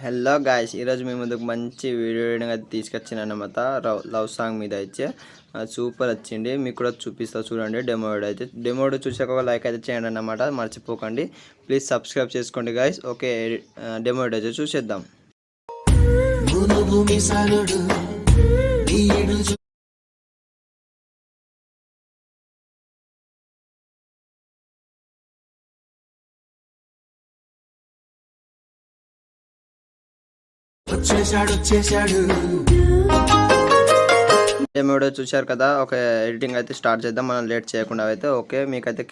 Hello guys, ఈరోజు మీ ముందుకు మంచి వీడియో అయితే తీసుకొచ్చాను అన్నమాట. లవ్ సాంగ్ మీద అయితే సూపర్ వచ్చింది. మీకు కూడా చూపిస్తా చూడండి. డెమో వీడియో అయితే చూసాక ఒక లైక్ అయితే చేయండి అన్నమాట, మర్చిపోకండి. ప్లీజ్ సబ్స్క్రైబ్ చేసుకోండి గాయస్. ఓకే, డెమో వీడియో అయితే చూసేద్దాం. డెమో వీడియో చూశారు కదా. ఒక ఎడిటింగ్ అయితే స్టార్ట్ చేద్దాం మనం లేట్ చేయకుండా అయితే. ఓకే, మీకైతే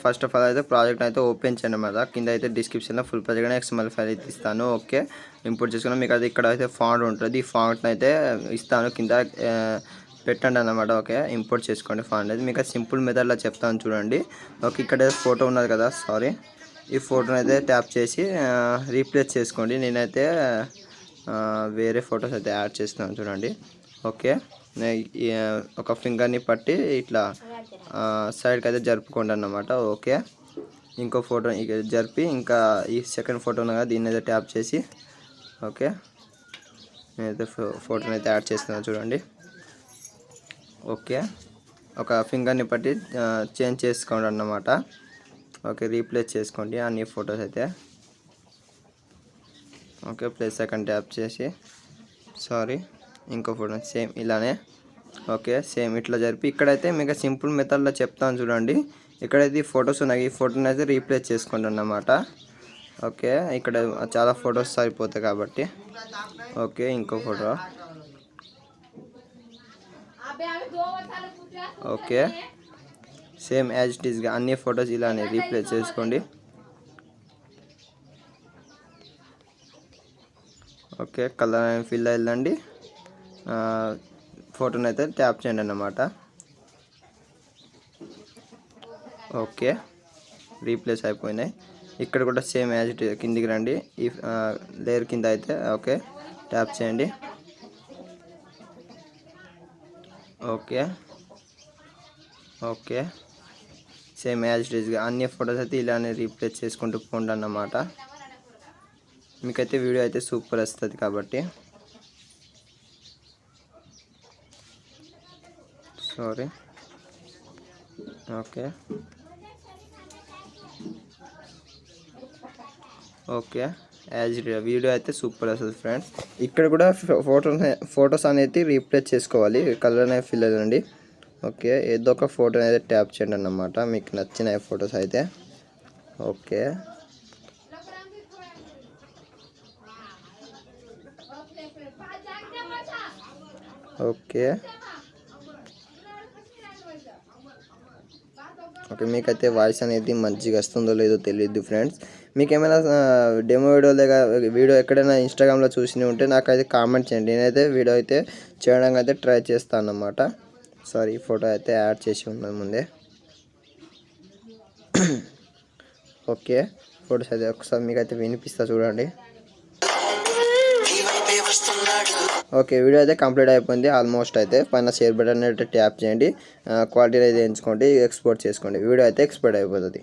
ఫస్ట్ ఆఫ్ ఆల్ అయితే ప్రాజెక్ట్ అయితే ఓపెన్ చేయండి అన్నమాట. కింద అయితే డిస్క్రిప్షన్లో ఫుల్ ప్రాజెక్ట్ XML ఫైల్ అయితే ఇస్తాను. ఓకే, ఇంపోర్ట్ చేసుకున్నాం. మీకు అయితే ఇక్కడ అయితే ఫాంట్ ఉంటుంది, ఈ ఫాంట్ని అయితే ఇస్తాను, కింద పెట్టండి అన్నమాట. ఓకే, ఇంపోర్ట్ చేసుకోండి ఫాంట్ అయితే. మీకు సింపుల్ మెథడ్లో చెప్తాను చూడండి. ఓకే, ఇక్కడ ఫోటో ఉన్నది కదా, సారీ, ఈ ఫోటోని అయితే ట్యాప్ చేసి రీప్లేస్ చేసుకోండి. నేనైతే వేరే ఫొటోస్ అయితే యాడ్ చేస్తున్నాను చూడండి. ఓకే, ఒక ఫింగర్ని పట్టి ఇట్లా సైడ్కి అయితే జరుపుకోండి అన్నమాట. ఓకే, ఇంకో ఫోటో జరిపి ఇంకా ఈ సెకండ్ ఫోటో కదా, దీన్ని అయితే ట్యాప్ చేసి ఓకే నేనైతే ఫోటోని అయితే యాడ్ చేస్తున్నాను చూడండి. ఓకే, ఒక ఫింగర్ని పట్టి చేంజ్ చేసుకోండి అన్నమాట. ఓకే, రీప్లేస్ చేసుకోండి అన్ని ఫొటోస్ అయితే. ఓకే, ప్లస్ సెకండ్ ట్యాప్ చేసి సారీ ఇంకో ఫోటో సేమ్ ఇలానే. ఓకే, సేమ్ ఇట్లా జరిపి ఇక్కడైతే మీకు సింపుల్ మెథడ్లో చెప్తాను చూడండి. ఇక్కడైతే ఈ ఫొటోస్ ఉన్నాయి, ఈ ఫోటోని అయితే రీప్లేస్ చేసుకోండి అన్నమాట. ఓకే, ఇక్కడ చాలా ఫొటోస్ సరిపోతాయి కాబట్టి. ఓకే, ఇంకో photo. Okay, same as it ఈస్గా అన్ని ఫొటోస్ ఇలానే రీప్లేస్ చేసుకోండి. ఓకే, కలర్ అని ఫిల్ అయ్యిందండి. ఫోటోని అయితే ట్యాప్ చేయండి అన్నమాట. ఓకే, రీప్లేస్ అయిపోయినాయి. ఇక్కడ కూడా సేమ్ యాజ్ ఇట్ కిందికి రండి, ఈ లేయర్ కింద అయితే ఓకే ట్యాప్ చేయండి. Okay okay, same as it ఈస్గా అన్ని ఫొటోస్ అయితే ఇలానే రీప్లేస్ చేసుకుంటూ పోండి అన్నమాట. మీకైతే వీడియో అయితే సూపర్ వస్తుంది కాబట్టి. Sorry. Okay okay, as video అయితే సూపర్ వస్తుంది ఫ్రెండ్స్. ఇక్కడ కూడా ఫొటోస్ అనేది రీప్లేస్ చేసుకోవాలి, కలర్ అనేది ఫిల్ అయ్యండి. ఓకే, ఏదో ఒక ఫోటో అయితే ట్యాప్ చేయండి అన్నమాట, మీకు నచ్చిన ఫొటోస్ అయితే. ఓకే ఓకే ఓకే, మీకైతే వాయిస్ అనేది మంచిగా వస్తుందో లేదో తెలియదు ఫ్రెండ్స్. మీకు ఏమైనా డెమో వీడియో ఎక్కడైనా ఇన్స్టాగ్రామ్లో చూసి ఉంటే నాకైతే కామెంట్ చేయండి. నేనైతే వీడియో అయితే చేయడానికి అయితే ట్రై చేస్తాను అన్నమాట. సారీ, ఫోటో అయితే యాడ్ చేసి ఉన్నాను ముందే. ఓకే, ఫొటోస్ అయితే ఒకసారి మీకైతే వినిపిస్తా చూడండి. ఓకే, వీడియో అయితే కంప్లీట్ అయిపోయింది ఆల్మోస్ట్. అయితే పైన షేర్ బటన్ అయితే ట్యాప్ చేయండి, క్వాలిటీ అయితే ఎంచుకోండి, ఎక్స్పోర్ట్ చేసుకోండి. వీడియో అయితే ఎక్స్పోర్ట్ అయిపోతుంది.